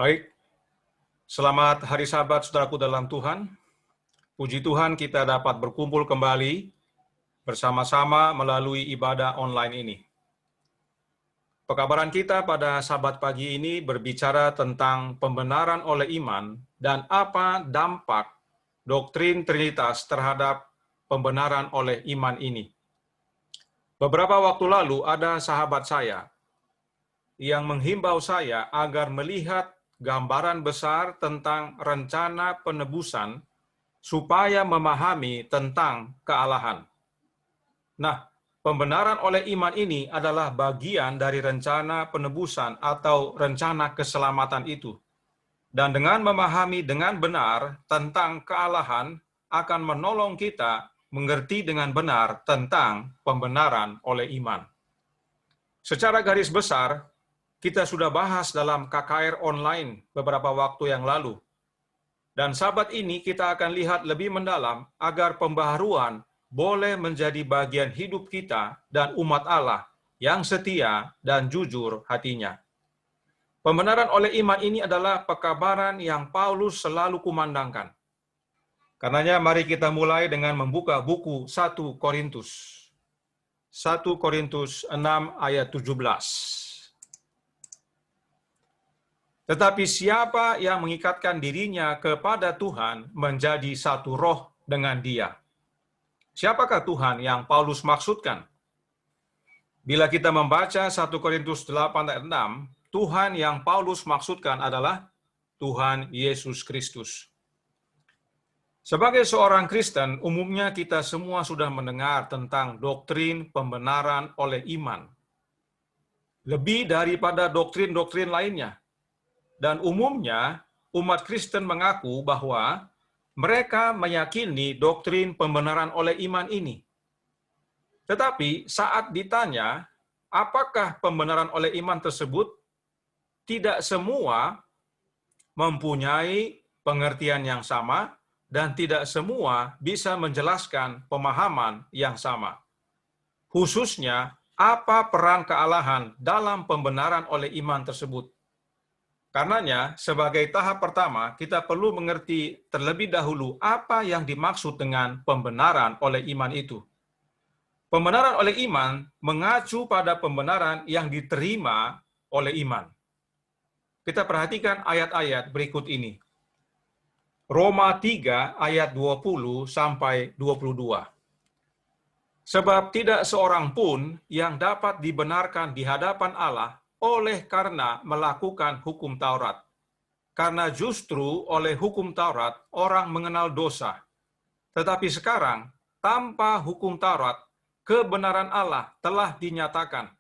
Baik, selamat hari Sabat saudaraku dalam Tuhan. Puji Tuhan kita dapat berkumpul kembali bersama-sama melalui ibadah online ini. Pekabaran kita pada Sabat pagi ini berbicara tentang pembenaran oleh iman dan apa dampak doktrin Trinitas terhadap pembenaran oleh iman ini. Beberapa waktu lalu ada sahabat saya yang menghimbau saya agar melihat gambaran besar tentang rencana penebusan supaya memahami tentang kealahan. Nah, pembenaran oleh iman ini adalah bagian dari rencana penebusan atau rencana keselamatan itu. Dan dengan memahami dengan benar tentang kealahan akan menolong kita mengerti dengan benar tentang pembenaran oleh iman. Secara garis besar, kita sudah bahas dalam KKR online beberapa waktu yang lalu. Dan Sabat ini kita akan lihat lebih mendalam agar pembaharuan boleh menjadi bagian hidup kita dan umat Allah yang setia dan jujur hatinya. Pembenaran oleh iman ini adalah pekabaran yang Paulus selalu kumandangkan. Karenanya mari kita mulai dengan membuka buku 1 Korintus. 1 Korintus 6 ayat 17. Tetapi siapa yang mengikatkan dirinya kepada Tuhan menjadi satu roh dengan Dia. Siapakah Tuhan yang Paulus maksudkan? Bila kita membaca 1 Korintus 8 ayat 6, Tuhan yang Paulus maksudkan adalah Tuhan Yesus Kristus. Sebagai seorang Kristen, umumnya kita semua sudah mendengar tentang doktrin pembenaran oleh iman. Lebih daripada doktrin-doktrin lainnya. Dan umumnya, umat Kristen mengaku bahwa mereka meyakini doktrin pembenaran oleh iman ini. Tetapi saat ditanya, apakah pembenaran oleh iman tersebut, tidak semua mempunyai pengertian yang sama dan tidak semua bisa menjelaskan pemahaman yang sama. Khususnya, apa peran kealahan dalam pembenaran oleh iman tersebut. Karenanya, sebagai tahap pertama, kita perlu mengerti terlebih dahulu apa yang dimaksud dengan pembenaran oleh iman itu. Pembenaran oleh iman mengacu pada pembenaran yang diterima oleh iman. Kita perhatikan ayat-ayat berikut ini. Roma 3 ayat 20 sampai 22. Sebab tidak seorang pun yang dapat dibenarkan di hadapan Allah oleh karena melakukan hukum Taurat. Karena justru oleh hukum Taurat orang mengenal dosa. Tetapi sekarang, tanpa hukum Taurat, kebenaran Allah telah dinyatakan.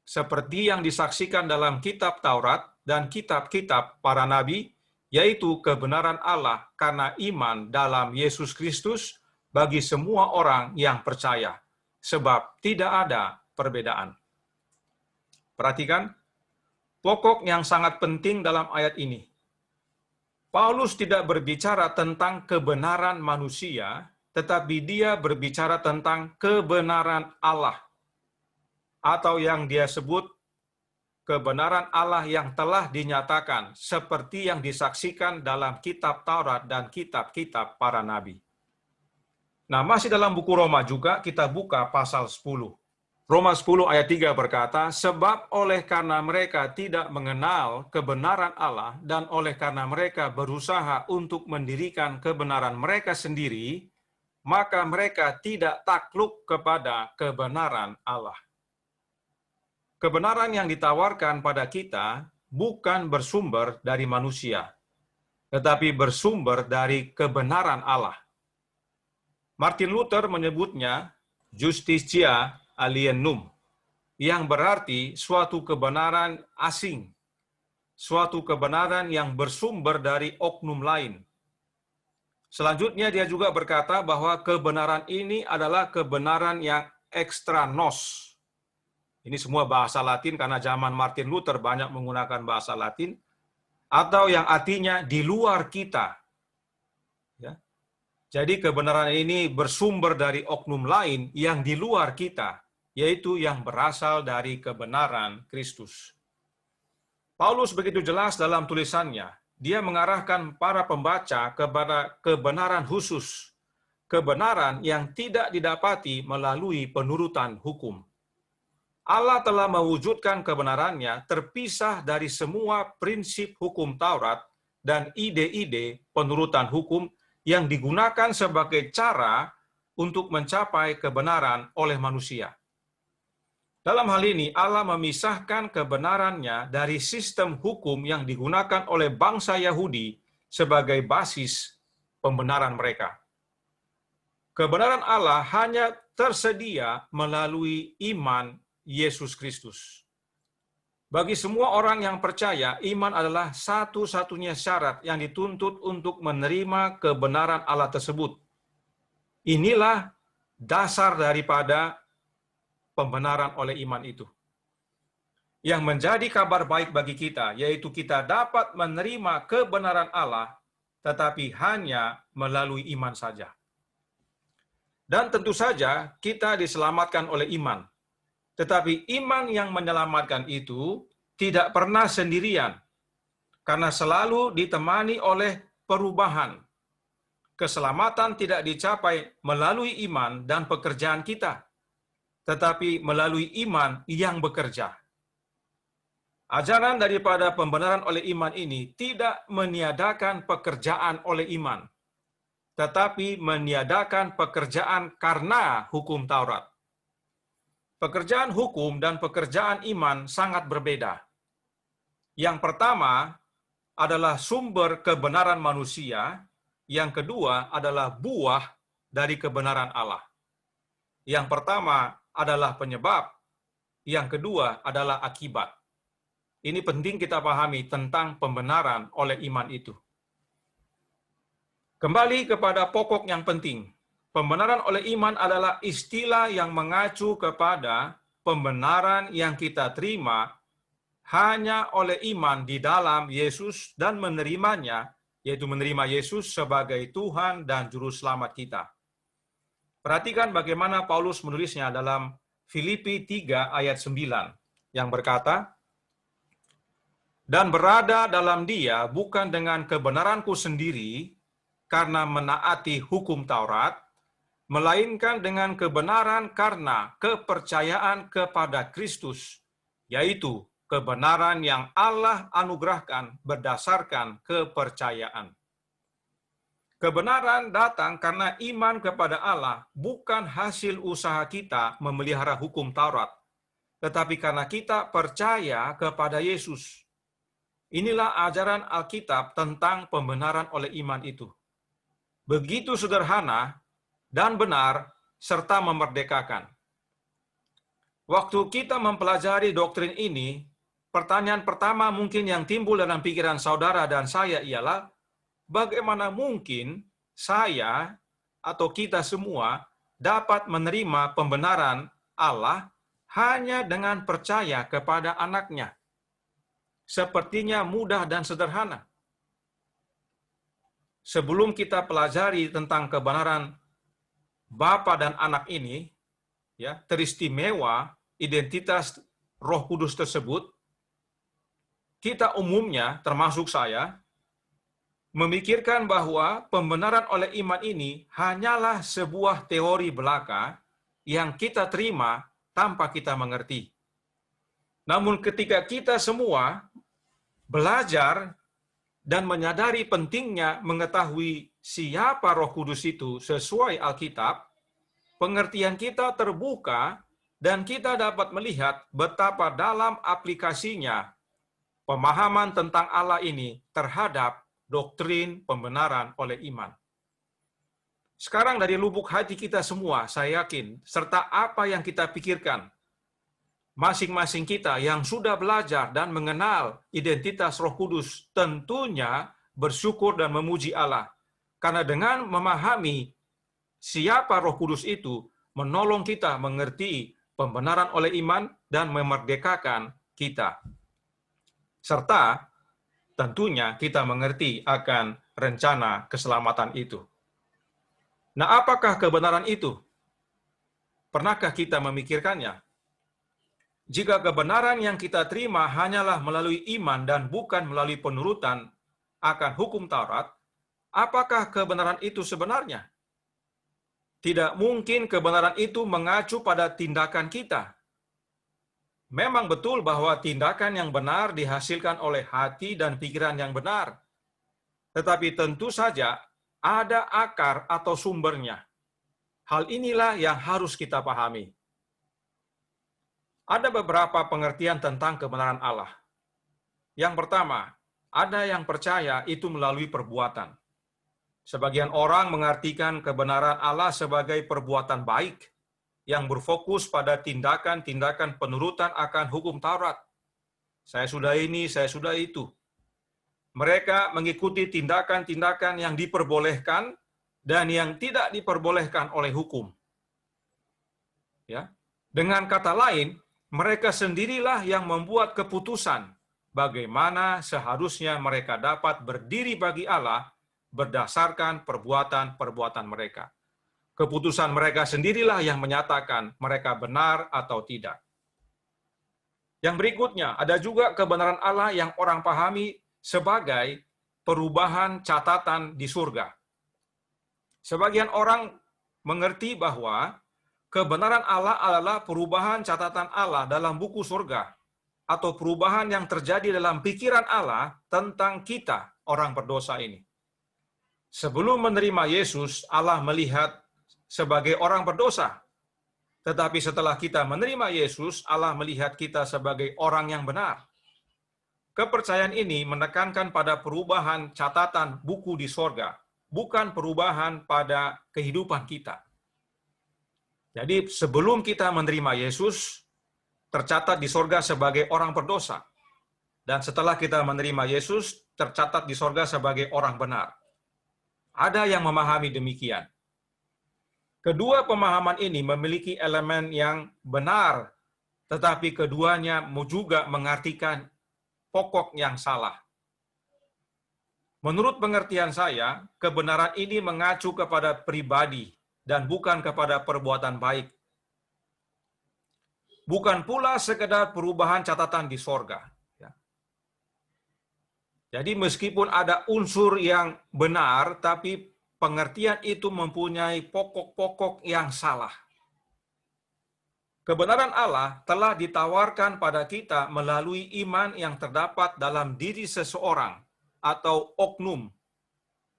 Seperti yang disaksikan dalam kitab Taurat dan kitab-kitab para nabi, yaitu kebenaran Allah karena iman dalam Yesus Kristus bagi semua orang yang percaya. Sebab tidak ada perbedaan. Perhatikan, pokok yang sangat penting dalam ayat ini. Paulus tidak berbicara tentang kebenaran manusia, tetapi dia berbicara tentang kebenaran Allah. Atau yang dia sebut kebenaran Allah yang telah dinyatakan seperti yang disaksikan dalam kitab Taurat dan kitab-kitab para nabi. Nah, masih dalam buku Roma juga kita buka pasal 10. Roma 10 ayat 3 berkata, sebab oleh karena mereka tidak mengenal kebenaran Allah dan oleh karena mereka berusaha untuk mendirikan kebenaran mereka sendiri, maka mereka tidak takluk kepada kebenaran Allah. Kebenaran yang ditawarkan pada kita bukan bersumber dari manusia, tetapi bersumber dari kebenaran Allah. Martin Luther menyebutnya justitia alienum, yang berarti suatu kebenaran asing, suatu kebenaran yang bersumber dari oknum lain. Selanjutnya dia juga berkata bahwa kebenaran ini adalah kebenaran yang extra nos. Ini semua bahasa Latin karena zaman Martin Luther banyak menggunakan bahasa Latin, atau yang artinya di luar kita. Ya. Jadi kebenaran ini bersumber dari oknum lain yang di luar kita, yaitu yang berasal dari kebenaran Kristus. Paulus begitu jelas dalam tulisannya, dia mengarahkan para pembaca kepada kebenaran khusus, kebenaran yang tidak didapati melalui penurutan hukum. Allah telah mewujudkan kebenarannya terpisah dari semua prinsip hukum Taurat dan ide-ide penurutan hukum yang digunakan sebagai cara untuk mencapai kebenaran oleh manusia. Dalam hal ini, Allah memisahkan kebenarannya dari sistem hukum yang digunakan oleh bangsa Yahudi sebagai basis pembenaran mereka. Kebenaran Allah hanya tersedia melalui iman Yesus Kristus. Bagi semua orang yang percaya, iman adalah satu-satunya syarat yang dituntut untuk menerima kebenaran Allah tersebut. Inilah dasar daripada pembenaran oleh iman itu. Yang menjadi kabar baik bagi kita, yaitu kita dapat menerima kebenaran Allah, tetapi hanya melalui iman saja. Dan tentu saja kita diselamatkan oleh iman. Tetapi iman yang menyelamatkan itu tidak pernah sendirian, karena selalu ditemani oleh perubahan. Keselamatan tidak dicapai melalui iman dan pekerjaan kita, tetapi melalui iman yang bekerja. Ajaran daripada pembenaran oleh iman ini tidak meniadakan pekerjaan oleh iman, tetapi meniadakan pekerjaan karena hukum Taurat. Pekerjaan hukum dan pekerjaan iman sangat berbeda. Yang pertama adalah sumber kebenaran manusia, yang kedua adalah buah dari kebenaran Allah. Yang pertama adalah penyebab, yang kedua adalah akibat. Ini penting kita pahami tentang pembenaran oleh iman itu. Kembali kepada pokok yang penting. Pembenaran oleh iman adalah istilah yang mengacu kepada pembenaran yang kita terima hanya oleh iman di dalam Yesus dan menerimanya, yaitu menerima Yesus sebagai Tuhan dan Juru Selamat kita. Perhatikan bagaimana Paulus menulisnya dalam Filipi 3 ayat 9 yang berkata, "Dan berada dalam Dia bukan dengan kebenaranku sendiri karena menaati hukum Taurat, melainkan dengan kebenaran karena kepercayaan kepada Kristus, yaitu kebenaran yang Allah anugerahkan berdasarkan kepercayaan." Kebenaran datang karena iman kepada Allah, bukan hasil usaha kita memelihara hukum Taurat, tetapi karena kita percaya kepada Yesus. Inilah ajaran Alkitab tentang pembenaran oleh iman itu. Begitu sederhana dan benar, serta memerdekakan. Waktu kita mempelajari doktrin ini, pertanyaan pertama mungkin yang timbul dalam pikiran saudara dan saya ialah, bagaimana mungkin saya atau kita semua dapat menerima pembenaran Allah hanya dengan percaya kepada anaknya? Sepertinya mudah dan sederhana. Sebelum kita pelajari tentang kebenaran Bapa dan Anak ini, ya, teristimewa identitas Roh Kudus tersebut, kita umumnya, termasuk saya, memikirkan bahwa pembenaran oleh iman ini hanyalah sebuah teori belaka yang kita terima tanpa kita mengerti. Namun ketika kita semua belajar dan menyadari pentingnya mengetahui siapa Roh Kudus itu sesuai Alkitab, pengertian kita terbuka dan kita dapat melihat betapa dalam aplikasinya pemahaman tentang Allah ini terhadap doktrin pembenaran oleh iman. Sekarang dari lubuk hati kita semua, saya yakin, serta apa yang kita pikirkan, masing-masing kita yang sudah belajar dan mengenal identitas Roh Kudus tentunya bersyukur dan memuji Allah. Karena dengan memahami siapa Roh Kudus itu, menolong kita mengerti pembenaran oleh iman dan memerdekakan kita. Serta tentunya kita mengerti akan rencana keselamatan itu. Nah, apakah kebenaran itu? Pernahkah kita memikirkannya? Jika kebenaran yang kita terima hanyalah melalui iman dan bukan melalui penurutan akan hukum Taurat, apakah kebenaran itu sebenarnya? Tidak mungkin kebenaran itu mengacu pada tindakan kita. Memang betul bahwa tindakan yang benar dihasilkan oleh hati dan pikiran yang benar. Tetapi tentu saja ada akar atau sumbernya. Hal inilah yang harus kita pahami. Ada beberapa pengertian tentang kebenaran Allah. Yang pertama, ada yang percaya itu melalui perbuatan. Sebagian orang mengartikan kebenaran Allah sebagai perbuatan baik yang berfokus pada tindakan-tindakan penurutan akan hukum Taurat. Saya sudah ini, saya sudah itu. Mereka mengikuti tindakan-tindakan yang diperbolehkan dan yang tidak diperbolehkan oleh hukum. Ya. Dengan kata lain, mereka sendirilah yang membuat keputusan bagaimana seharusnya mereka dapat berdiri bagi Allah berdasarkan perbuatan-perbuatan mereka. Keputusan mereka sendirilah yang menyatakan mereka benar atau tidak. Yang berikutnya, ada juga kebenaran Allah yang orang pahami sebagai perubahan catatan di surga. Sebagian orang mengerti bahwa kebenaran Allah adalah perubahan catatan Allah dalam buku surga, atau perubahan yang terjadi dalam pikiran Allah tentang kita, orang berdosa ini. Sebelum menerima Yesus, Allah melihat sebagai orang berdosa. Tetapi setelah kita menerima Yesus, Allah melihat kita sebagai orang yang benar. Kepercayaan ini menekankan pada perubahan catatan buku di sorga, bukan perubahan pada kehidupan kita. Jadi sebelum kita menerima Yesus, tercatat di sorga sebagai orang berdosa. Dan setelah kita menerima Yesus, tercatat di sorga sebagai orang benar. Ada yang memahami demikian. Kedua pemahaman ini memiliki elemen yang benar, tetapi keduanya juga mengartikan pokok yang salah. Menurut pengertian saya, kebenaran ini mengacu kepada pribadi dan bukan kepada perbuatan baik. Bukan pula sekedar perubahan catatan di sorga. Jadi meskipun ada unsur yang benar, tapi pengertian itu mempunyai pokok-pokok yang salah. Kebenaran Allah telah ditawarkan pada kita melalui iman yang terdapat dalam diri seseorang atau oknum.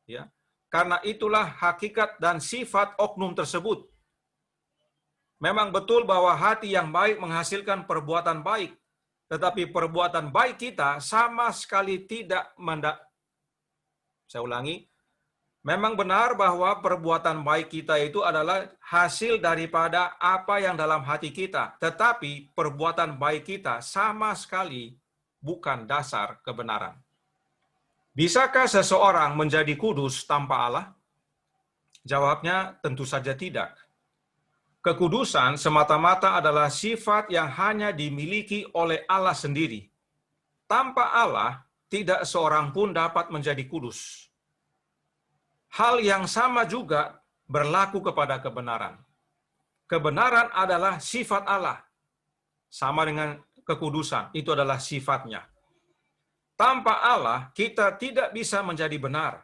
Ya. Karena itulah hakikat dan sifat oknum tersebut. Memang betul bahwa hati yang baik menghasilkan perbuatan baik, tetapi perbuatan baik kita sama sekali tidak Saya ulangi, memang benar bahwa perbuatan baik kita itu adalah hasil daripada apa yang dalam hati kita, tetapi perbuatan baik kita sama sekali bukan dasar kebenaran. Bisakah seseorang menjadi kudus tanpa Allah? Jawabnya tentu saja tidak. Kekudusan semata-mata adalah sifat yang hanya dimiliki oleh Allah sendiri. Tanpa Allah, tidak seorang pun dapat menjadi kudus. Hal yang sama juga berlaku kepada kebenaran. Kebenaran adalah sifat Allah. Sama dengan kekudusan, itu adalah sifatnya. Tanpa Allah, kita tidak bisa menjadi benar.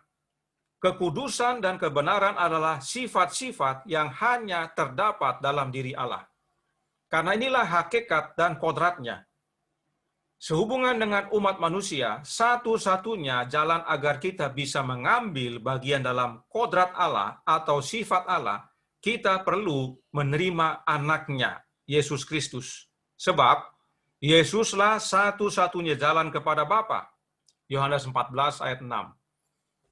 Kekudusan dan kebenaran adalah sifat-sifat yang hanya terdapat dalam diri Allah. Karena inilah hakikat dan kodratnya. Sehubungan dengan umat manusia, satu-satunya jalan agar kita bisa mengambil bagian dalam kodrat Allah atau sifat Allah, kita perlu menerima anaknya, Yesus Kristus. Sebab, Yesuslah satu-satunya jalan kepada Bapa. Yohanes 14 ayat 6.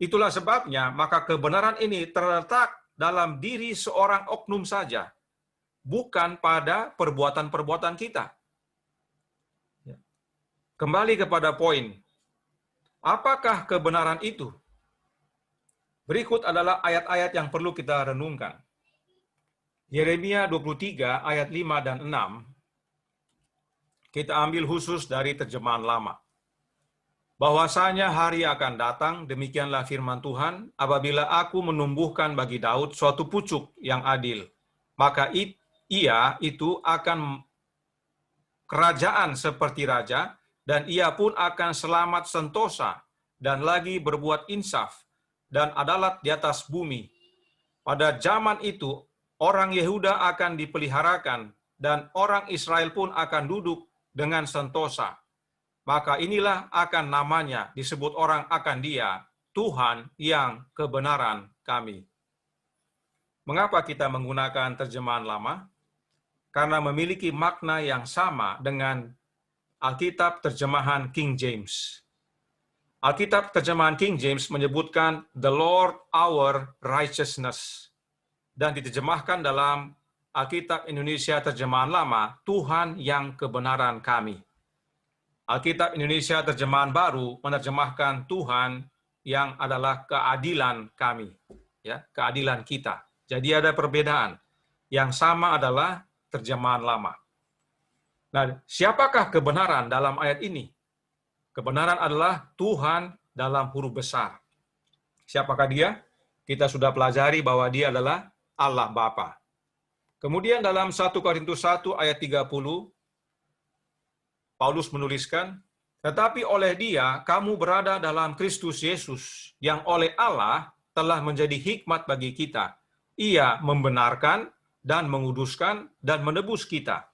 Itulah sebabnya, maka kebenaran ini terletak dalam diri seorang oknum saja, bukan pada perbuatan-perbuatan kita. Kembali kepada poin. Apakah kebenaran itu? Berikut adalah ayat-ayat yang perlu kita renungkan. Yeremia 23 ayat 5 dan 6. Kita ambil khusus dari terjemahan lama. Bahwasanya hari akan datang, demikianlah firman Tuhan, apabila aku menumbuhkan bagi Daud suatu pucuk yang adil, maka ia itu akan kerajaan seperti raja, dan ia pun akan selamat sentosa, dan lagi berbuat insaf, dan adalat di atas bumi. Pada zaman itu, orang Yehuda akan dipeliharakan, dan orang Israel pun akan duduk dengan sentosa. Maka inilah akan namanya disebut orang akan Dia, Tuhan yang kebenaran kami. Mengapa kita menggunakan terjemahan lama? Karena memiliki makna yang sama dengan Alkitab terjemahan King James. Alkitab terjemahan King James menyebutkan the Lord our righteousness, dan diterjemahkan dalam Alkitab Indonesia terjemahan lama, Tuhan yang kebenaran kami. Alkitab Indonesia terjemahan baru menerjemahkan Tuhan yang adalah keadilan kami, ya, keadilan kita. Jadi ada perbedaan. Yang sama adalah terjemahan lama. Nah, siapakah kebenaran dalam ayat ini? Kebenaran adalah Tuhan dalam huruf besar. Siapakah Dia? Kita sudah pelajari bahwa Dia adalah Allah Bapa. Kemudian dalam 1 Korintus 1 ayat 30, Paulus menuliskan, tetapi oleh Dia kamu berada dalam Kristus Yesus, yang oleh Allah telah menjadi hikmat bagi kita. Ia membenarkan dan menguduskan dan menebus kita.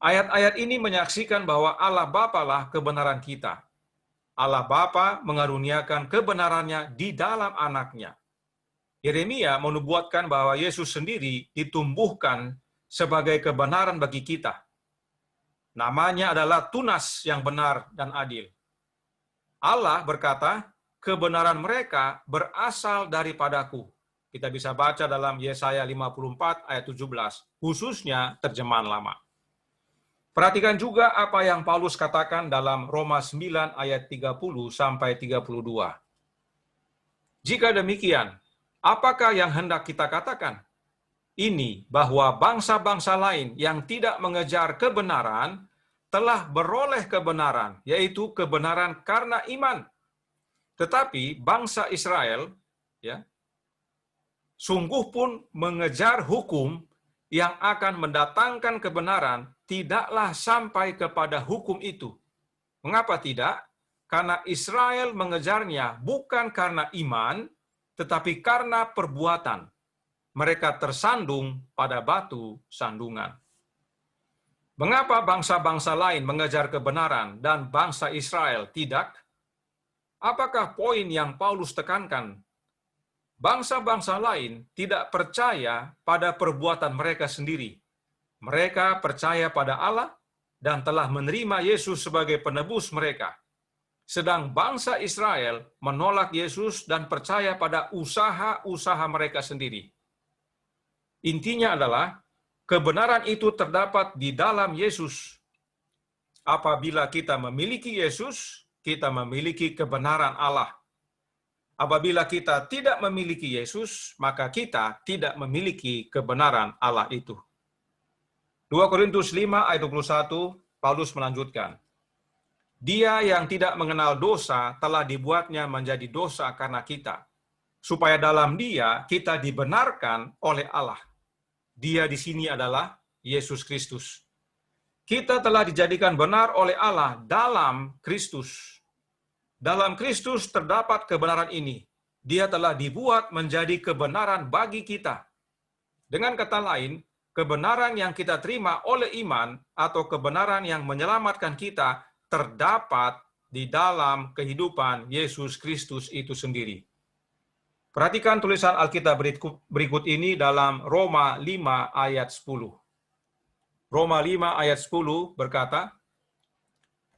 Ayat-ayat ini menyaksikan bahwa Allah Bapa lah kebenaran kita. Allah Bapa mengaruniakan kebenarannya di dalam anaknya. Yeremia menubuatkan bahwa Yesus sendiri ditumbuhkan sebagai kebenaran bagi kita. Namanya adalah tunas yang benar dan adil. Allah berkata, kebenaran mereka berasal daripadaku. Kita bisa baca dalam Yesaya 54 ayat 17, khususnya terjemahan lama. Perhatikan juga apa yang Paulus katakan dalam Roma 9 ayat 30 sampai 32. Jika demikian, apakah yang hendak kita katakan? Ini bahwa bangsa-bangsa lain yang tidak mengejar kebenaran telah beroleh kebenaran, yaitu kebenaran karena iman. Tetapi bangsa Israel, ya, sungguh pun mengejar hukum yang akan mendatangkan kebenaran, tidaklah sampai kepada hukum itu. Mengapa tidak? Karena Israel mengejarnya bukan karena iman, tetapi karena perbuatan. Mereka tersandung pada batu sandungan. Mengapa bangsa-bangsa lain mengejar kebenaran dan bangsa Israel tidak? Apakah poin yang Paulus tekankan? Bangsa-bangsa lain tidak percaya pada perbuatan mereka sendiri. Mereka percaya pada Allah dan telah menerima Yesus sebagai penebus mereka. Sedang bangsa Israel menolak Yesus dan percaya pada usaha-usaha mereka sendiri. Intinya adalah, kebenaran itu terdapat di dalam Yesus. Apabila kita memiliki Yesus, kita memiliki kebenaran Allah. Apabila kita tidak memiliki Yesus, maka kita tidak memiliki kebenaran Allah itu. 2 Korintus 5 ayat 21, Paulus melanjutkan, Dia yang tidak mengenal dosa telah dibuatnya menjadi dosa karena kita, supaya dalam Dia kita dibenarkan oleh Allah. Dia di sini adalah Yesus Kristus. Kita telah dijadikan benar oleh Allah dalam Kristus. Dalam Kristus terdapat kebenaran ini. Dia telah dibuat menjadi kebenaran bagi kita. Dengan kata lain, kebenaran yang kita terima oleh iman atau kebenaran yang menyelamatkan kita terdapat di dalam kehidupan Yesus Kristus itu sendiri. Perhatikan tulisan Alkitab berikut ini dalam Roma 5 ayat 10. Roma 5 ayat 10 berkata,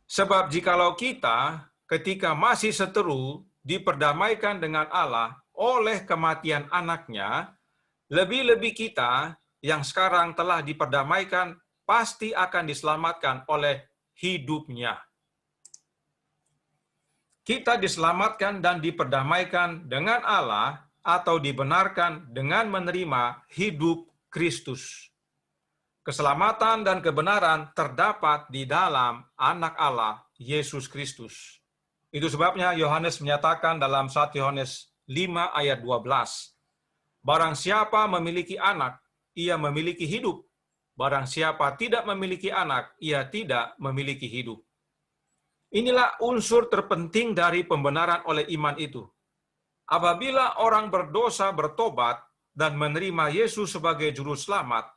sebab jikalau kita ketika masih seteru diperdamaikan dengan Allah oleh kematian anaknya, lebih-lebih kita yang sekarang telah diperdamaikan pasti akan diselamatkan oleh hidupnya. Kita diselamatkan dan diperdamaikan dengan Allah atau dibenarkan dengan menerima hidup Kristus. Keselamatan dan kebenaran terdapat di dalam Anak Allah, Yesus Kristus. Itu sebabnya Yohanes menyatakan dalam 1 Yohanes 5 ayat 12, barang siapa memiliki anak, ia memiliki hidup. Barang siapa tidak memiliki anak, ia tidak memiliki hidup. Inilah unsur terpenting dari pembenaran oleh iman itu. Apabila orang berdosa bertobat dan menerima Yesus sebagai juru selamat,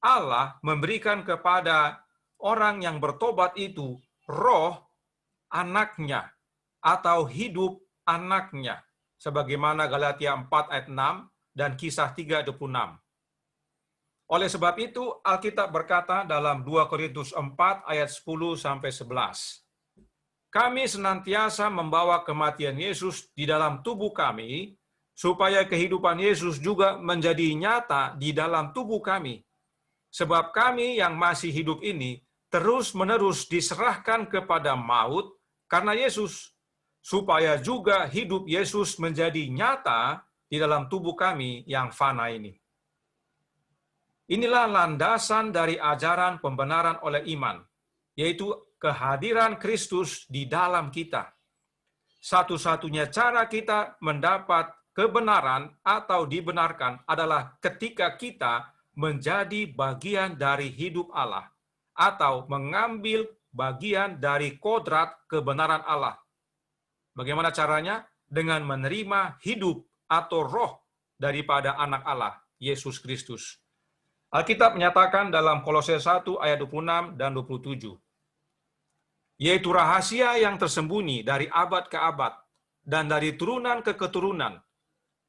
Allah memberikan kepada orang yang bertobat itu roh anaknya atau hidup anaknya. Sebagaimana Galatia 4 ayat 6 dan Kisah 3:26. Oleh sebab itu, Alkitab berkata dalam 2 Korintus 4 ayat 10-11, kami senantiasa membawa kematian Yesus di dalam tubuh kami, supaya kehidupan Yesus juga menjadi nyata di dalam tubuh kami. Sebab kami yang masih hidup ini terus-menerus diserahkan kepada maut karena Yesus, supaya juga hidup Yesus menjadi nyata di dalam tubuh kami yang fana ini. Inilah landasan dari ajaran pembenaran oleh iman, yaitu kehadiran Kristus di dalam kita. Satu-satunya cara kita mendapat kebenaran atau dibenarkan adalah ketika kita menjadi bagian dari hidup Allah atau mengambil bagian dari kodrat kebenaran Allah. Bagaimana caranya? Dengan menerima hidup atau roh daripada anak Allah, Yesus Kristus. Alkitab menyatakan dalam Kolose 1 ayat 26 dan 27, yaitu rahasia yang tersembunyi dari abad ke abad dan dari turunan ke keturunan,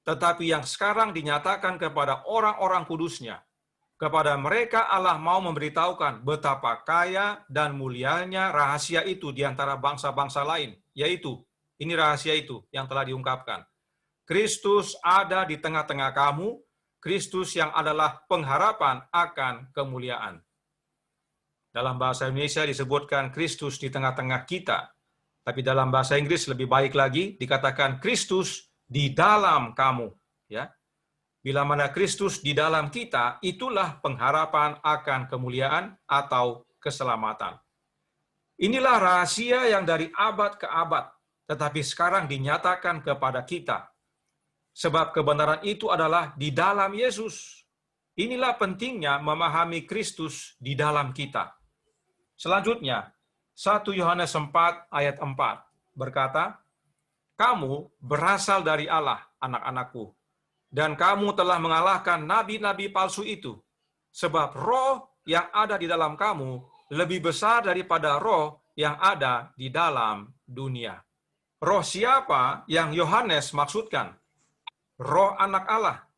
tetapi yang sekarang dinyatakan kepada orang-orang kudusnya. Kepada mereka Allah mau memberitahukan betapa kaya dan mulianya rahasia itu di antara bangsa-bangsa lain, yaitu, ini rahasia itu yang telah diungkapkan. Kristus ada di tengah-tengah kamu, Kristus yang adalah pengharapan akan kemuliaan. Dalam bahasa Indonesia disebutkan Kristus di tengah-tengah kita, tapi dalam bahasa Inggris lebih baik lagi dikatakan Kristus di dalam kamu. Ya, bila mana Kristus di dalam kita, itulah pengharapan akan kemuliaan atau keselamatan. Inilah rahasia yang dari abad ke abad, tetapi sekarang dinyatakan kepada kita. Sebab kebenaran itu adalah di dalam Yesus. Inilah pentingnya memahami Kristus di dalam kita. Selanjutnya, 1 Yohanes 4 ayat 4 berkata, kamu berasal dari Allah, anak-anakku, dan kamu telah mengalahkan nabi-nabi palsu itu, sebab roh yang ada di dalam kamu lebih besar daripada roh yang ada di dalam dunia. Roh siapa yang Yohanes maksudkan? Roh anak Allah.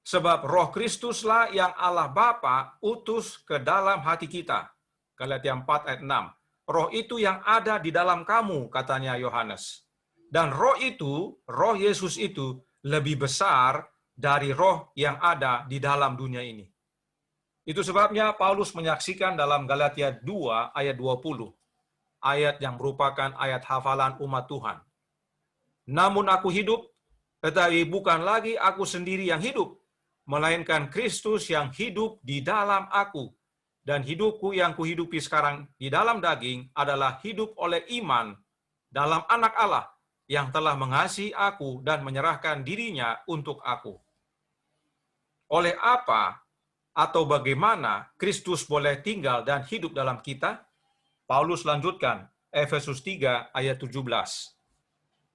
Sebab roh Kristuslah yang Allah Bapa utus ke dalam hati kita. Galatia 4 ayat 6. Roh itu yang ada di dalam kamu, katanya Yohanes. Dan roh itu, roh Yesus itu lebih besar dari roh yang ada di dalam dunia ini. Itu sebabnya Paulus menyaksikan dalam Galatia 2 ayat 20. Ayat yang merupakan ayat hafalan umat Tuhan. Namun aku hidup, tetapi bukan lagi aku sendiri yang hidup, melainkan Kristus yang hidup di dalam aku. Dan hidupku yang kuhidupi sekarang di dalam daging adalah hidup oleh iman dalam anak Allah yang telah mengasihi aku dan menyerahkan dirinya untuk aku. Oleh apa atau bagaimana Kristus boleh tinggal dan hidup dalam kita? Paulus lanjutkan, Efesus 3 ayat 17.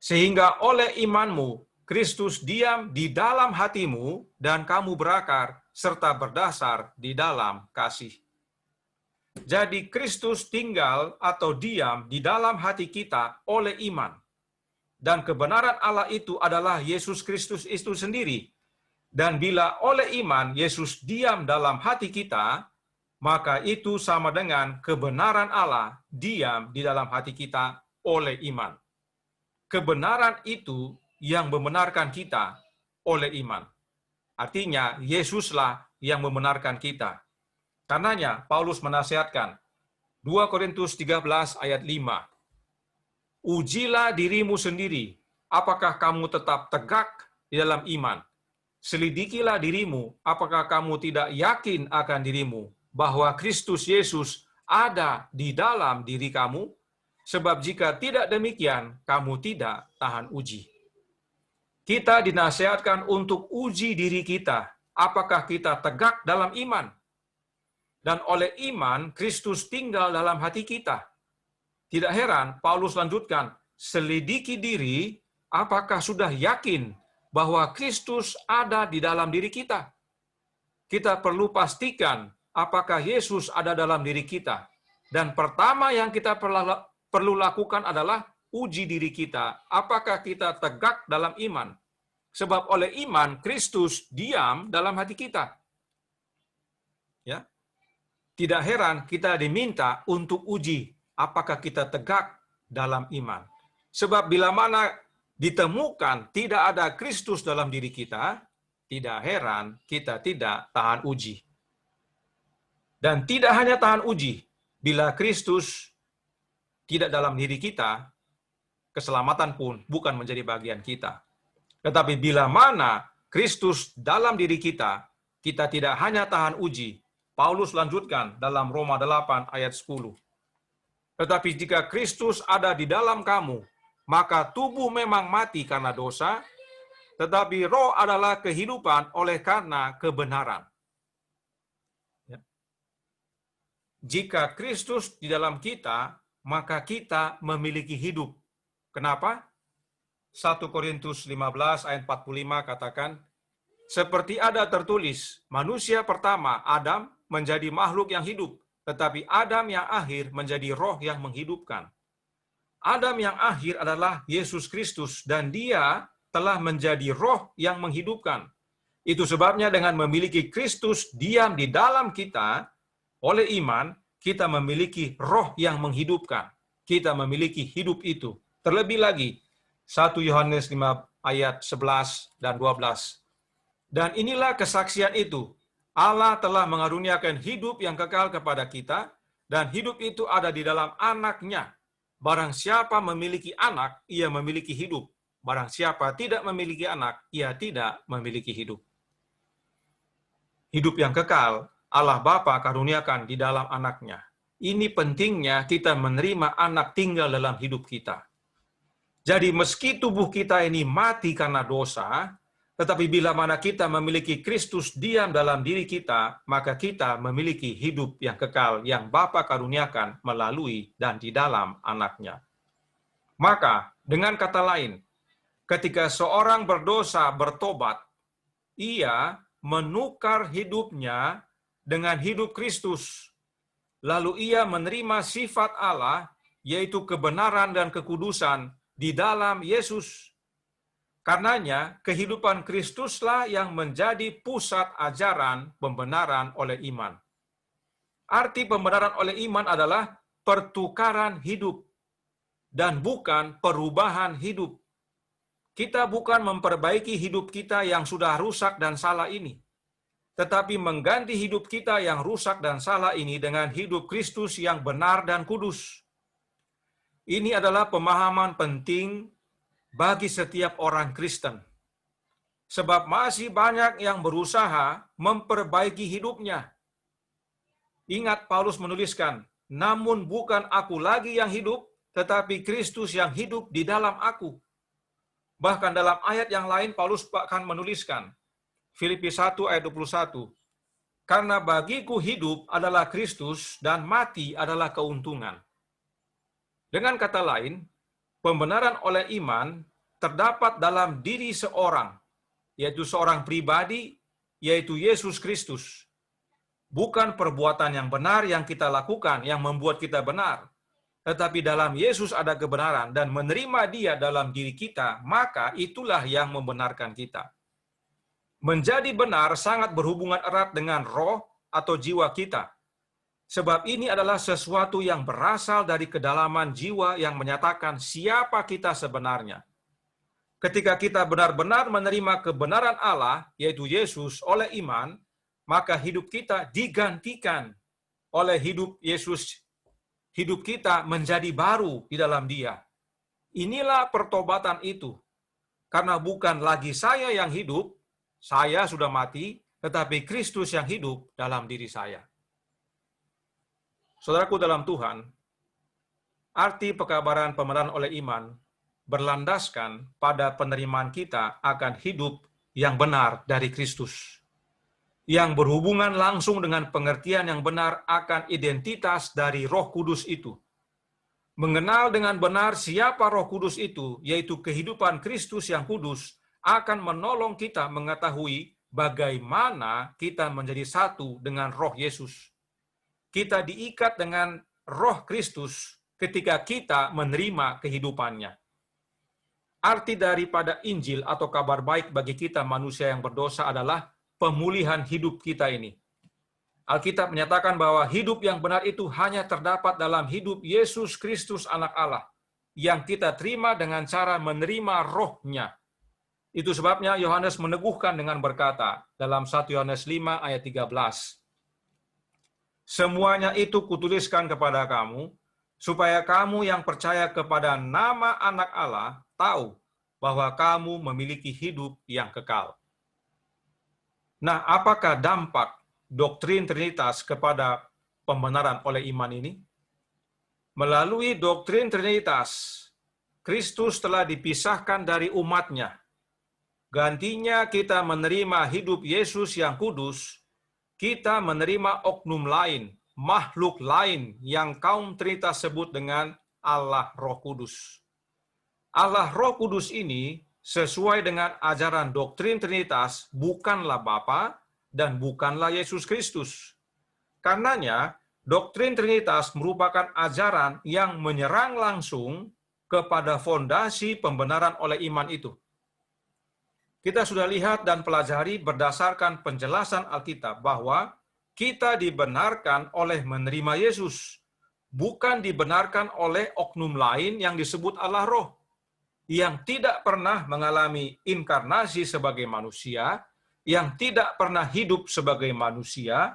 Sehingga oleh imanmu, Kristus diam di dalam hatimu dan kamu berakar serta berdasar di dalam kasih. Jadi Kristus tinggal atau diam di dalam hati kita oleh iman. Dan kebenaran Allah itu adalah Yesus Kristus itu sendiri. Dan bila oleh iman Yesus diam dalam hati kita, maka itu sama dengan kebenaran Allah diam di dalam hati kita oleh iman. Kebenaran itu yang membenarkan kita oleh iman. Artinya, Yesuslah yang membenarkan kita. Karenanya, Paulus menasihatkan, 2 Korintus 13 ayat 5, ujilah dirimu sendiri, apakah kamu tetap tegak di dalam iman. Selidikilah dirimu, apakah kamu tidak yakin akan dirimu, bahwa Kristus Yesus ada di dalam diri kamu, sebab jika tidak demikian, kamu tidak tahan uji. Kita dinasihatkan untuk uji diri kita, apakah kita tegak dalam iman. dan oleh iman Kristus tinggal dalam hati kita. Tidak heran Paulus lanjutkan, selidiki diri apakah sudah yakin bahwa Kristus ada di dalam diri kita. Kita perlu pastikan apakah Yesus ada dalam diri kita. Dan pertama yang kita perlu lakukan adalah uji diri kita. Apakah kita tegak dalam iman? Sebab oleh iman Kristus diam dalam hati kita. Ya. Tidak heran kita diminta untuk uji apakah kita tegak dalam iman. Sebab bila mana ditemukan tidak ada Kristus dalam diri kita, tidak heran kita tidak tahan uji. Dan tidak hanya tahan uji, bila Kristus tidak dalam diri kita, keselamatan pun bukan menjadi bagian kita. Tetapi bila mana Kristus dalam diri kita, kita tidak hanya tahan uji. Paulus lanjutkan dalam Roma 8 ayat 10. Tetapi jika Kristus ada di dalam kamu, maka tubuh memang mati karena dosa, tetapi roh adalah kehidupan oleh karena kebenaran. Ya. Jika Kristus di dalam kita, maka kita memiliki hidup. Kenapa? 1 Korintus 15 ayat 45 katakan, seperti ada tertulis, manusia pertama, Adam, menjadi makhluk yang hidup, tetapi Adam yang akhir menjadi roh yang menghidupkan. Adam yang akhir adalah Yesus Kristus, dan dia telah menjadi roh yang menghidupkan. Itu sebabnya dengan memiliki Kristus diam di dalam kita, oleh iman, kita memiliki roh yang menghidupkan. Kita memiliki hidup itu. Terlebih lagi, 1 Yohanes 5 ayat 11 dan 12. Dan inilah kesaksian itu. Allah telah mengaruniakan hidup yang kekal kepada kita, dan hidup itu ada di dalam Anak-Nya. Barang siapa memiliki anak, ia memiliki hidup. Barang siapa tidak memiliki anak, ia tidak memiliki hidup. Hidup yang kekal, Allah Bapa karuniakan di dalam Anak-Nya. Ini pentingnya kita menerima anak tinggal dalam hidup kita. Jadi meski tubuh kita ini mati karena dosa, tetapi bila mana kita memiliki Kristus diam dalam diri kita, maka kita memiliki hidup yang kekal yang Bapa karuniakan melalui dan di dalam Anak-Nya. Maka, dengan kata lain, ketika seorang berdosa bertobat, ia menukar hidupnya dengan hidup Kristus. Lalu ia menerima sifat Allah, yaitu kebenaran dan kekudusan di dalam Yesus. Karenanya, kehidupan Kristuslah yang menjadi pusat ajaran pembenaran oleh iman. Arti pembenaran oleh iman adalah pertukaran hidup dan bukan perubahan hidup. Kita bukan memperbaiki hidup kita yang sudah rusak dan salah ini, tetapi mengganti hidup kita yang rusak dan salah ini dengan hidup Kristus yang benar dan kudus. Ini adalah pemahaman penting bagi setiap orang Kristen. Sebab masih banyak yang berusaha memperbaiki hidupnya. Ingat Paulus menuliskan, namun bukan aku lagi yang hidup, tetapi Kristus yang hidup di dalam aku. Bahkan dalam ayat yang lain Paulus bahkan menuliskan, Filipi 1 ayat 21, karena bagiku hidup adalah Kristus dan mati adalah keuntungan. Dengan kata lain, pembenaran oleh iman terdapat dalam diri seorang, yaitu seorang pribadi, yaitu Yesus Kristus. Bukan perbuatan yang benar yang kita lakukan yang membuat kita benar, tetapi dalam Yesus ada kebenaran dan menerima Dia dalam diri kita, maka itulah yang membenarkan kita. Menjadi benar sangat berhubungan erat dengan roh atau jiwa kita. Sebab ini adalah sesuatu yang berasal dari kedalaman jiwa yang menyatakan siapa kita sebenarnya. Ketika kita benar-benar menerima kebenaran Allah, yaitu Yesus, oleh iman, maka hidup kita digantikan oleh hidup Yesus. Hidup kita menjadi baru di dalam Dia. Inilah pertobatan itu. Karena bukan lagi saya yang hidup, saya sudah mati, tetapi Kristus yang hidup dalam diri saya. Saudaraku dalam Tuhan, arti pekabaran pembenaran oleh iman berlandaskan pada penerimaan kita akan hidup yang benar dari Kristus. yang berhubungan langsung dengan pengertian yang benar akan identitas dari Roh Kudus itu. Mengenal dengan benar siapa Roh Kudus itu, yaitu kehidupan Kristus yang kudus, akan menolong kita mengetahui bagaimana kita menjadi satu dengan Roh Yesus. Kita diikat dengan Roh Kristus ketika kita menerima kehidupannya. Arti daripada Injil atau kabar baik bagi kita manusia yang berdosa adalah pemulihan hidup kita ini. Alkitab menyatakan bahwa hidup yang benar itu hanya terdapat dalam hidup Yesus Kristus Anak Allah, yang kita terima dengan cara menerima Roh-Nya. Itu sebabnya Yohanes meneguhkan dengan berkata dalam 1 Yohanes 5 ayat 13, "Semuanya itu kutuliskan kepada kamu, supaya kamu yang percaya kepada nama Anak Allah tahu bahwa kamu memiliki hidup yang kekal." Nah, apakah dampak doktrin Trinitas kepada pembenaran oleh iman ini? Melalui doktrin Trinitas, Kristus telah dipisahkan dari umatnya. Gantinya kita menerima hidup Yesus yang kudus, kita menerima oknum lain, makhluk lain yang kaum Trinitas sebut dengan Allah Roh Kudus. Allah Roh Kudus ini sesuai dengan ajaran doktrin Trinitas bukanlah Bapa dan bukanlah Yesus Kristus. Karenanya, doktrin Trinitas merupakan ajaran yang menyerang langsung kepada fondasi pembenaran oleh iman itu. Kita sudah lihat dan pelajari berdasarkan penjelasan Alkitab bahwa kita dibenarkan oleh menerima Yesus, bukan dibenarkan oleh oknum lain yang disebut Allah Roh, yang tidak pernah mengalami inkarnasi sebagai manusia, yang tidak pernah hidup sebagai manusia,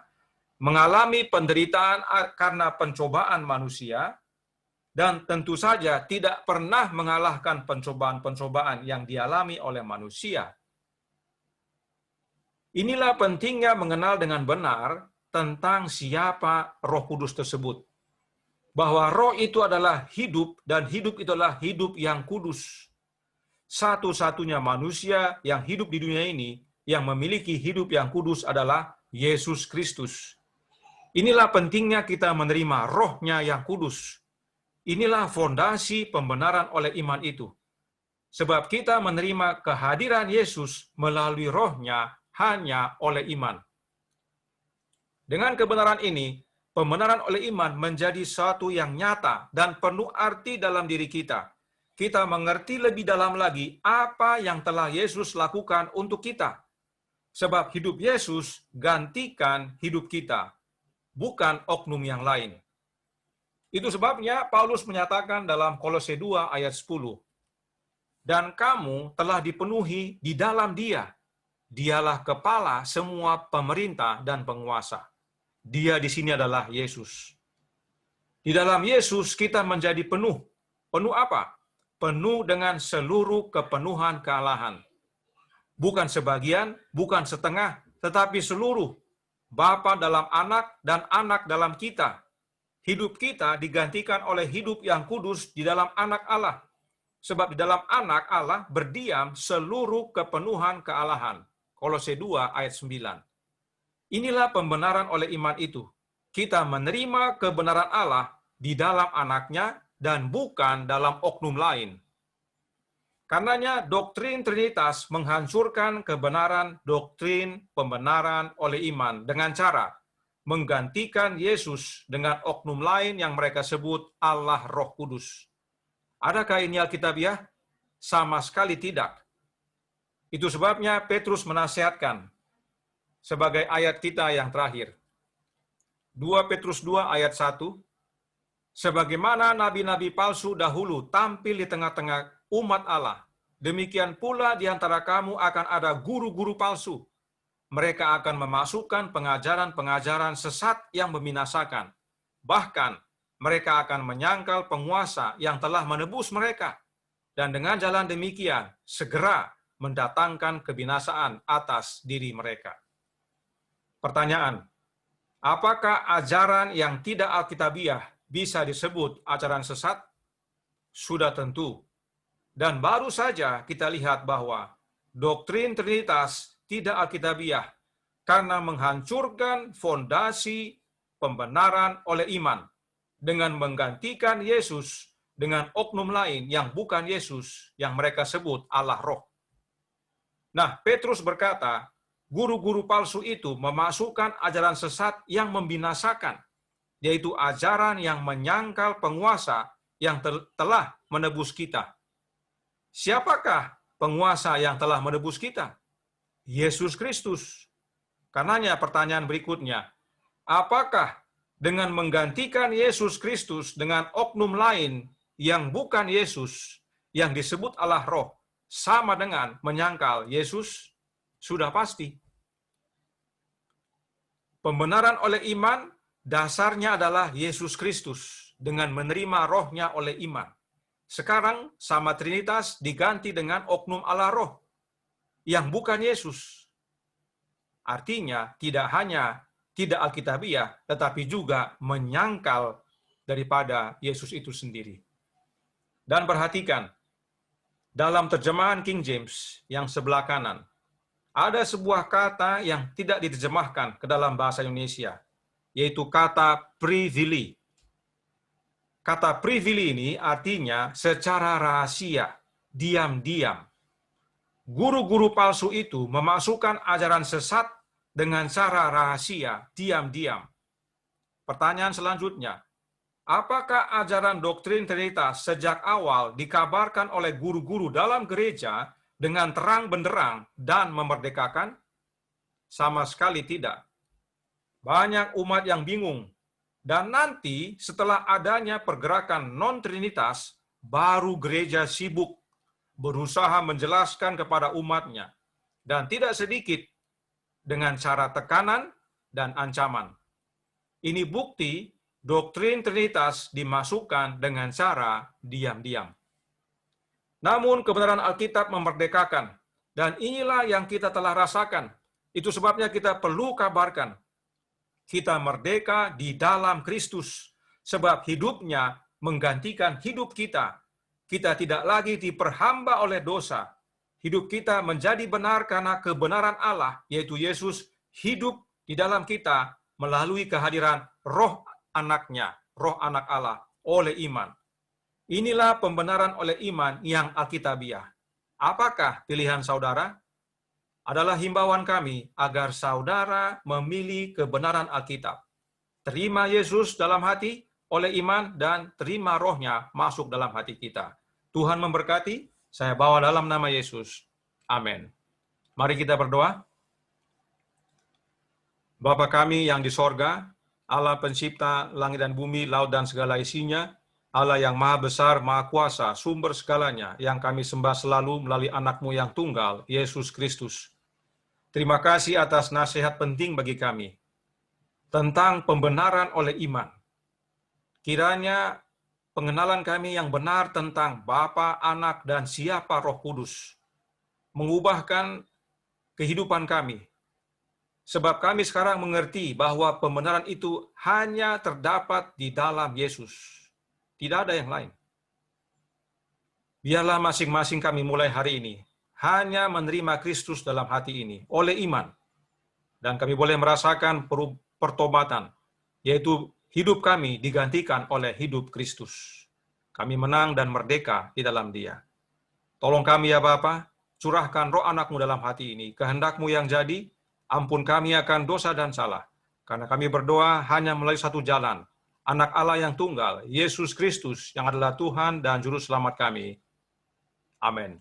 mengalami penderitaan karena pencobaan manusia, dan tentu saja tidak pernah mengalahkan pencobaan-pencobaan yang dialami oleh manusia. Inilah pentingnya mengenal dengan benar tentang siapa Roh Kudus tersebut. Bahwa Roh itu adalah hidup, dan hidup itulah hidup yang kudus. Satu-satunya manusia yang hidup di dunia ini yang memiliki hidup yang kudus adalah Yesus Kristus. Inilah pentingnya kita menerima Roh-Nya yang kudus. Inilah fondasi pembenaran oleh iman itu. Sebab kita menerima kehadiran Yesus melalui Roh-Nya hanya oleh iman. Dengan kebenaran ini, pembenaran oleh iman menjadi satu yang nyata dan penuh arti dalam diri kita. Kita mengerti lebih dalam lagi apa yang telah Yesus lakukan untuk kita. Sebab hidup Yesus gantikan hidup kita, bukan oknum yang lain. Itu sebabnya Paulus menyatakan dalam Kolose 2 ayat 10, "Dan kamu telah dipenuhi di dalam Dia. Dialah kepala semua pemerintah dan penguasa." Dia di sini adalah Yesus. Di dalam Yesus kita menjadi penuh. Penuh apa? Penuh dengan seluruh kepenuhan kealahan. Bukan sebagian, bukan setengah, tetapi seluruh. Bapa dalam anak dan anak dalam kita. Hidup kita digantikan oleh hidup yang kudus di dalam anak Allah. Sebab di dalam anak Allah berdiam seluruh kepenuhan kealahan. Kolose 2 ayat 9. Inilah pembenaran oleh iman itu. Kita menerima kebenaran Allah di dalam anaknya dan bukan dalam oknum lain. Karenanya doktrin Trinitas menghancurkan kebenaran doktrin pembenaran oleh iman dengan cara menggantikan Yesus dengan oknum lain yang mereka sebut Allah Roh Kudus. Adakah ini Alkitabiah? Sama sekali tidak. Itu sebabnya Petrus menasihatkan sebagai ayat kita yang terakhir. 2 Petrus 2 ayat 1, "Sebagaimana nabi-nabi palsu dahulu tampil di tengah-tengah umat Allah, demikian pula di antara kamu akan ada guru-guru palsu. Mereka akan memasukkan pengajaran-pengajaran sesat yang membinasakan. Bahkan, mereka akan menyangkal penguasa yang telah menebus mereka. Dan dengan jalan demikian, segera mendatangkan kebinasaan atas diri mereka." Pertanyaan, apakah ajaran yang tidak alkitabiah bisa disebut ajaran sesat? Sudah tentu. Dan baru saja kita lihat bahwa doktrin Trinitas tidak alkitabiah karena menghancurkan fondasi pembenaran oleh iman dengan menggantikan Yesus dengan oknum lain yang bukan Yesus yang mereka sebut Allah Roh. Nah, Petrus berkata, guru-guru palsu itu memasukkan ajaran sesat yang membinasakan, yaitu ajaran yang menyangkal penguasa yang telah menebus kita. Siapakah penguasa yang telah menebus kita? Yesus Kristus. Karenanya pertanyaan berikutnya, apakah dengan menggantikan Yesus Kristus dengan oknum lain yang bukan Yesus, yang disebut Allah Roh, sama dengan menyangkal Yesus? Sudah pasti. Pembenaran oleh iman, dasarnya adalah Yesus Kristus, dengan menerima rohnya oleh iman. Sekarang sama Trinitas diganti dengan oknum Allah Roh, yang bukan Yesus. Artinya tidak hanya tidak alkitabiah, tetapi juga menyangkal daripada Yesus itu sendiri. Dan perhatikan, dalam terjemahan King James yang sebelah kanan, ada sebuah kata yang tidak diterjemahkan ke dalam bahasa Indonesia, yaitu kata privili. Kata privili ini artinya secara rahasia, diam-diam. Guru-guru palsu itu memasukkan ajaran sesat dengan cara rahasia, diam-diam. Pertanyaan selanjutnya, apakah ajaran doktrin Trinitas sejak awal dikabarkan oleh guru-guru dalam gereja dengan terang benderang dan memerdekakan? Sama sekali tidak. Banyak umat yang bingung. Dan nanti setelah adanya pergerakan non-Trinitas, baru gereja sibuk berusaha menjelaskan kepada umatnya. Dan tidak sedikit dengan cara tekanan dan ancaman. Ini bukti doktrin Trinitas dimasukkan dengan cara diam-diam. Namun kebenaran Alkitab memerdekakan, dan inilah yang kita telah rasakan. Itu sebabnya kita perlu kabarkan. Kita merdeka di dalam Kristus, sebab hidupnya menggantikan hidup kita. Kita tidak lagi diperhamba oleh dosa. Hidup kita menjadi benar karena kebenaran Allah, yaitu Yesus, hidup di dalam kita melalui kehadiran roh anaknya, roh anak Allah, oleh iman. Inilah pembenaran oleh iman yang alkitabiah. Apakah pilihan saudara? Adalah himbauan kami agar saudara memilih kebenaran Alkitab. Terima Yesus dalam hati oleh iman dan terima rohnya masuk dalam hati kita. Tuhan memberkati, saya bawa dalam nama Yesus. Amin. Mari kita berdoa. Bapa kami yang di sorga, Allah pencipta langit dan bumi, laut dan segala isinya, Allah yang maha besar, maha kuasa, sumber segalanya, yang kami sembah selalu melalui anak-Mu yang tunggal, Yesus Kristus. Terima kasih atas nasihat penting bagi kami tentang pembenaran oleh iman. Kiranya pengenalan kami yang benar tentang Bapa, Anak, dan siapa Roh Kudus mengubahkan kehidupan kami. Sebab kami sekarang mengerti bahwa pembenaran itu hanya terdapat di dalam Yesus. Tidak ada yang lain. Biarlah masing-masing kami mulai hari ini hanya menerima Kristus dalam hati ini oleh iman. Dan kami boleh merasakan pertobatan, yaitu hidup kami digantikan oleh hidup Kristus. Kami menang dan merdeka di dalam Dia. Tolong kami ya Bapa, curahkan roh anak-Mu dalam hati ini. Kehendak-Mu yang jadi, ampun kami akan dosa dan salah. Karena kami berdoa hanya melalui satu jalan, Anak Allah yang tunggal, Yesus Kristus, yang adalah Tuhan dan Juru Selamat kami. Amin.